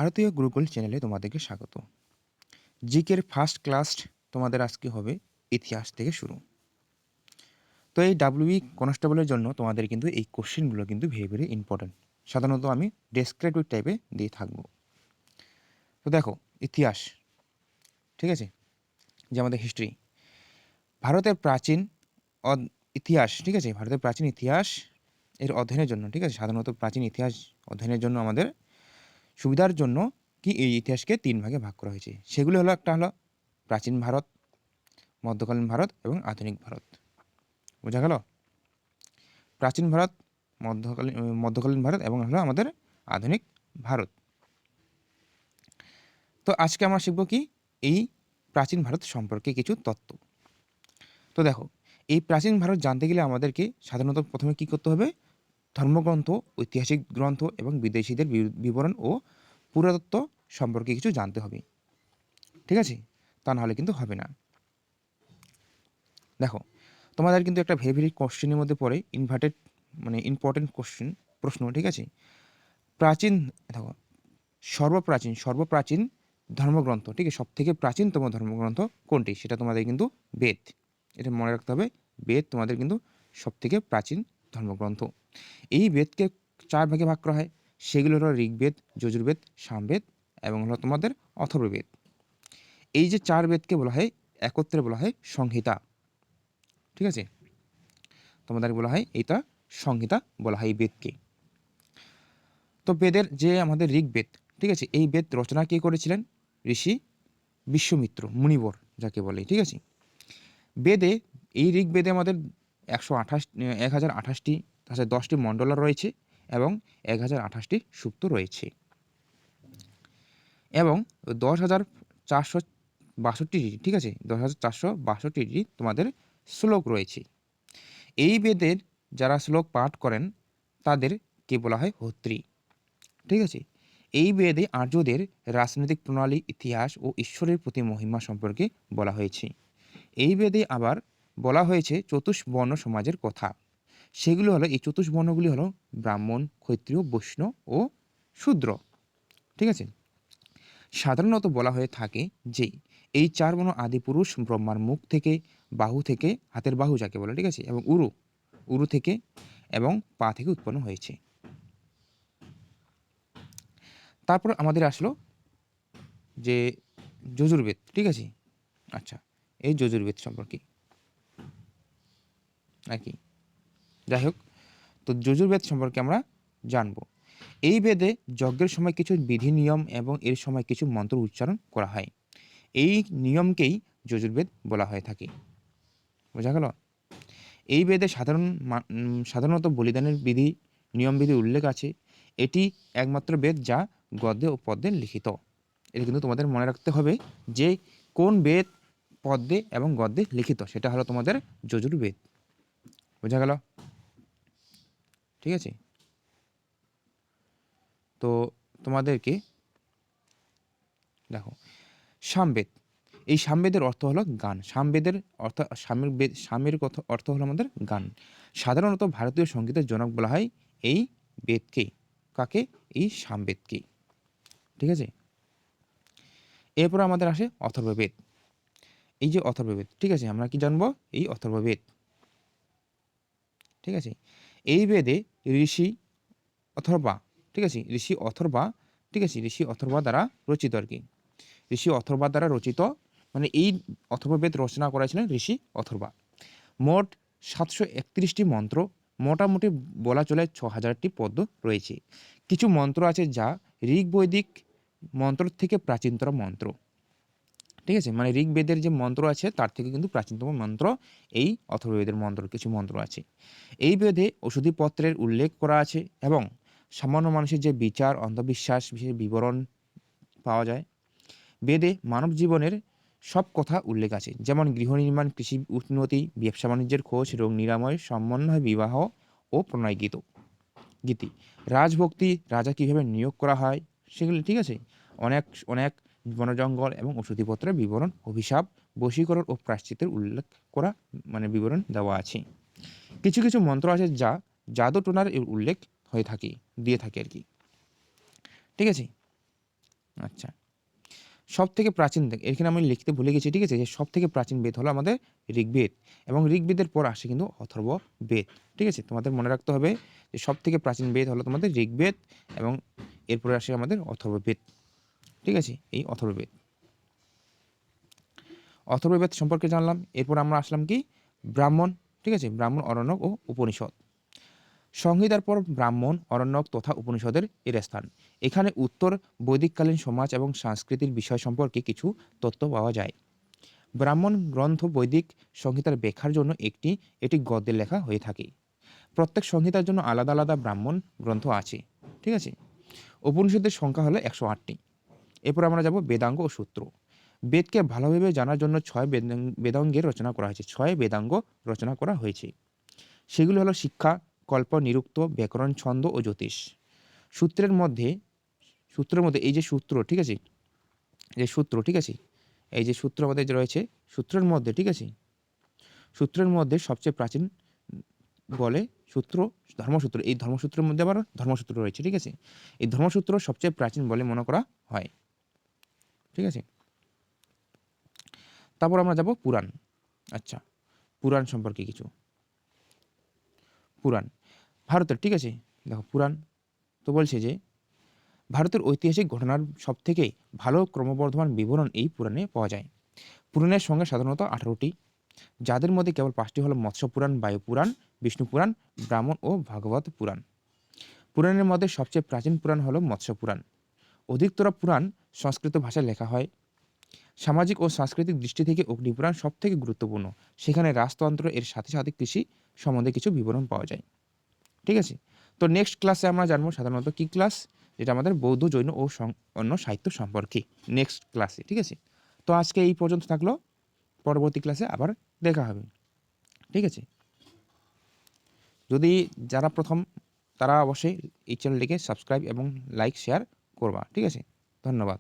ভারতীয় গুরুকুল চ্যানেলে তোমাদেরকে স্বাগত। জিকের ফার্স্ট ক্লাস তোমাদের আজকে হবে ইতিহাস থেকে শুরু। তো এই ডাব্লিউবি কনস্টেবলের জন্য তোমাদের কিন্তু এই কোশ্চেনগুলো কিন্তু ভেরি ভেরি ইম্পর্ট্যান্ট। সাধারণত আমি ডেসক্রিপটিভ টাইপে দিয়ে থাকবো। তো দেখো, ইতিহাস, ঠিক আছে, যে আমাদের হিস্ট্রি, ভারতের প্রাচীন ইতিহাস, ঠিক আছে, ভারতের প্রাচীন ইতিহাস এর অধ্যয়নের জন্য, ঠিক আছে, সাধারণত প্রাচীন ইতিহাস অধ্যয়নের জন্য আমাদের সুবিধার জন্য কি এই ইতিহাসকে ৩ ভাগে ভাগ করা হয়েছে। সেগুলি হলো, একটা হলো প্রাচীন ভারত, মধ্যকালীন ভারত এবং আধুনিক ভারত। বোঝা গেল? প্রাচীন ভারত, মধ্যকালীন ভারত এবং হলো আমাদের আধুনিক ভারত। তো আজকে আমরা শিখব কি এই প্রাচীন ভারত সম্পর্কে কিছু তত্ত্ব। তো দেখো, এই প্রাচীন ভারত জানতে গেলে আমাদেরকে সাধারণত প্রথমে কি করতে হবে? ধর্মগ্রন্থ, ঐতিহাসিক গ্রন্থ এবং বিদেশিদের বিবরণ ও পুরাতত্ত্ব সম্পর্কে কিছু জানতে হবে, ঠিক আছে? তা নাহলে কিন্তু হবে না। দেখো, তোমাদের কিন্তু একটা ভেরি ভেরি কোশ্চেনের মধ্যে পড়ে ইনভার্টেড, মানে ইম্পর্টেন্ট কোশ্চেন, প্রশ্ন, ঠিক আছে। প্রাচীন, দেখো, সর্বপ্রাচীন ধর্মগ্রন্থ, ঠিক আছে, সব থেকে প্রাচীনতম ধর্মগ্রন্থ কোনটি? সেটা তোমাদের কিন্তু বেদ। এটা মনে রাখতে হবে, বেদ তোমাদের কিন্তু সব থেকে প্রাচীন ধর্মগ্রন্থ। এই বেদকে 4 ভাগে ভাগ করা হয়। সেগুলো হলো ঋগ্বেদ, যজুর্বেদ, সামবেদ এবং হলো তোমাদের অথর্ববেদ। এই যে 4 বেদকে বলা হয় একত্রে বলা হয় সংহিতা, ঠিক আছে। তোমাদের বলা হয় এটা সংহিতা বলা হয় এই বেদকে। তো বেদের যে আমাদের ঋগ্বেদ, ঠিক আছে, এই বেদ রচনা কে করেছিলেন? ঋষি বিশ্বমিত্র, মুনিবর যাকে বলে, ঠিক আছে। বেদে, এই ঋগ্বেদে আমাদের 1028টি, তাছাড়া 10টি মণ্ডলা রয়েছে এবং 1028টি সূক্ত রয়েছে এবং 10,462টি, ঠিক আছে, 10,462টি তোমাদের শ্লোক রয়েছে। এই বেদের যারা শ্লোক পাঠ করেন তাদেরকে বলা হয় হোত্রী, ঠিক আছে। এই বেদে আর্যদের রাজনৈতিক প্রণালী, ইতিহাস ও ঈশ্বরের প্রতি মহিমা সম্পর্কে বলা হয়েছে। এই বেদে আবার বলা হয়েছে চতুষ্বর্ণ সমাজের কথা। সেগুলো হলো, এই চতুষ্বর্ণগুলি হলো ব্রাহ্মণ, ক্ষত্রিয়, বৈষ্ণব ও শূদ্র, ঠিক আছে। সাধারণত বলা হয়ে থাকে যে এই 4 বর্ণ আদিপুরুষ ব্রহ্মার মুখ থেকে, বাহু থেকে, হাতের বাহু যাকে বলে, ঠিক আছে, এবং উরু থেকে এবং পা থেকে উৎপন্ন হয়েছে। তারপর আমাদের আসলো যে যজুর্বেদ, ঠিক আছে। আচ্ছা, এই যজুর্বেদ সম্পর্কে নাকি, যাই হোক, তো যজুর্বেদ সম্পর্কে আমরা জানব। এই বেদে যজ্ঞের সময় কিছু বিধি নিয়ম এবং এর সময় কিছু মন্ত্র উচ্চারণ করা হয়। এই নিয়মকেই যজুর্বেদ বলা হয়ে থাকে। বোঝা গেল? এই বেদে সাধারণত বলিদানের বিধি, নিয়মবিধি উল্লেখ আছে। এটি একমাত্র বেদ যা গদ্যে ও পদ্যে লিখিত। এটা কিন্তু তোমাদের মনে রাখতে হবে যে কোন বেদ পদ্যে এবং গদ্যে লিখিত, সেটা হলো তোমাদের যজুর্বেদ। বোঝা গেল? ঠিক আছে। তো তোমাদেরকে দেখো, সামবেদ, এই সামবেদের অর্থ হলো গান। সামবেদের অর্থ, সামের অর্থ হলো আমাদের গান। সাধারণত ভারতীয় সঙ্গীতের জনক বলা হয় এই বেদকে। কাকে? এই সামবেদকে, ঠিক আছে। এরপর আমাদের আসে অথর্ববেদ। এই যে অথর্ববেদ, ঠিক আছে, আমরা কি জানবো? এই অথর্ববেদ, ঠিক আছে। এই বেদে ঋষি অথর্বা, ঠিক আছে, ঋষি অথর্বা, ঠিক আছে, ঋষি অথর্বা দ্বারা রচিত আর কি। ঋষি অথর্বা দ্বারা রচিত, মানে এই অথর্ববেদ রচনা করেছিলেন ঋষি অথর্বা। মোট 731টি মন্ত্র, মোটামুটি বলা চলে 6000টি পদ্য রয়েছে। কিছু মন্ত্র আছে যা ঋগ্বৈদিক মন্ত্র থেকে প্রাচীনতর মন্ত্র, ঠিক আছে, মানে ঋগ্বেদের যে মন্ত্র আছে তার থেকে কিন্তু প্রাচীনতম মন্ত্র এই অথর্ববেদের মন্ত্র, কিছু মন্ত্র আছে। এই বেদে ওষুধিপত্রের উল্লেখ করা আছে এবং সামান্য মানুষের যে বিচার, অন্ধবিশ্বাস বিষয়ে বিবরণ পাওয়া যায়। বেদে মানব জীবনের সব কথা উল্লেখ আছে, যেমন গৃহ নির্মাণ, কৃষি উন্নতি, ব্যবসা বাণিজ্যের খোঁজ, রোগ নিরাময়, সমন্বয়, বিবাহ ও প্রণয় গীতি, রাজভক্তি, রাজা কীভাবে নিয়োগ করা হয় সেগুলি, ঠিক আছে, অনেক অনেক বনজঙ্গল এবং ওষুধিপত্রের বিবরণ, অভিশাপ, বশীকরণ ও প্রায়শ্চিত্তের উল্লেখ করা, মানে বিবরণ দেওয়া আছে। কিছু কিছু মন্ত্র আছে যা জাদু টোনার উল্লেখ হয়ে থাকে, দিয়ে থাকে আর কি, ঠিক আছে। আচ্ছা, সব থেকে প্রাচীন এখানে আমি লিখতে ভুলে গেছি, ঠিক আছে, যে সব থেকে প্রাচীন বেদ হলো আমাদের ঋগ্বেদ, এবং ঋগ্বেদের পর আসে কিন্তু অথর্ববেদ। ঠিক আছে, তোমাদের মনে রাখতে হবে যে সব থেকে প্রাচীন বেদ হলো তোমাদের ঋগ্বেদ, এবং এরপরে আসে আমাদের অথর্ববেদ। ঠিক আছে, এই অথর্ববেদ সম্পর্কে জানলাম। এরপর আমরা আসলাম কি ব্রাহ্মণ। ঠিক আছে, ব্রাহ্মণ, অরণ্যক ও উপনিষদ। সংহিতার পর ব্রাহ্মণ, অরণ্যক তথা উপনিষদের এর স্থান। এখানে উত্তর বৈদিককালীন সমাজ এবং সংস্কৃতির বিষয় সম্পর্কে কিছু তথ্য পাওয়া যায়। ব্রাহ্মণ গ্রন্থ বৈদিক সংহিতার ব্যাখ্যার জন্য এটি গদ্যে লেখা হয়ে থাকে। প্রত্যেক সংহিতার জন্য আলাদা আলাদা ব্রাহ্মণ গ্রন্থ আছে। ঠিক আছে, উপনিষদের সংখ্যা হলো 108টি। এরপর আমরা যাব বেদাঙ্গ ও সূত্র। বেদকে ভালোভাবে জানার জন্য 6 বেদাঙ্গের রচনা করা হয়েছে। 6 বেদাঙ্গ রচনা করা হয়েছে। সেগুলো হলো শিক্ষা, কল্প, নিরুক্ত, ব্যাকরণ, ছন্দ ও জ্যোতিষ। সূত্রের মধ্যে এই যে সূত্র, ঠিক আছে, যে সূত্র, ঠিক আছে, এই যে সূত্র আমাদের যে রয়েছে, সূত্রের মধ্যে, ঠিক আছে, সূত্রের মধ্যে সবচেয়ে প্রাচীন বলে সূত্র ধর্মসূত্র। এই ধর্মসূত্রের মধ্যে আবার ধর্মসূত্র রয়েছে। ঠিক আছে, এই ধর্মসূত্র সবচেয়ে প্রাচীন বলে মনে করা হয়। ঠিক আছে, তারপর আমরা যাব পুরাণ। আচ্ছা, পুরাণ সম্পর্কে কিছু। পুরাণ ভারতের, ঠিক আছে, দেখো পুরাণ তো বলছে যে ভারতের ঐতিহাসিক ঘটনার সবথেকে ভালো ক্রমবর্ধমান বিবরণ এই পুরাণে পাওয়া যায়। পুরাণের সঙ্গে সাধারণত 18টি, যাদের মধ্যে কেবল 5টি হলো মৎস্য পুরাণ, বায়ু পুরাণ, বিষ্ণু পুরাণ, ব্রাহ্মণ ও ভাগবত পুরাণ। পুরাণের মধ্যে সবচেয়ে প্রাচীন পুরাণ হলো মৎস্য পুরাণ। অধিকতর পুরাণ সংস্কৃত ভাষায় লেখা হয়। সামাজিক ও সাংস্কৃতিক দৃষ্টি থেকে অগ্নিপুরাণ সব থেকে গুরুত্বপূর্ণ। সেখানে রাজতন্ত্র এর সাথে সাথে কৃষি সম্বন্ধে কিছু বিবরণ পাওয়া যায়। ঠিক আছে, তো নেক্সট ক্লাসে আমরা জানবো সাধারণত কি ক্লাস, যেটা আমাদের বৌদ্ধ, জৈন ও অন্য সাহিত্য সম্পর্কে নেক্সট ক্লাসে। ঠিক আছে, তো আজকে এই পর্যন্ত থাকলো, পরবর্তী ক্লাসে আবার দেখা হবে। ঠিক আছে, যদি যারা প্রথম, তারা অবশ্যই এই চ্যানেলটিকে সাবস্ক্রাইব এবং লাইক শেয়ার করবা। ঠিক আছে, ধন্যবাদ।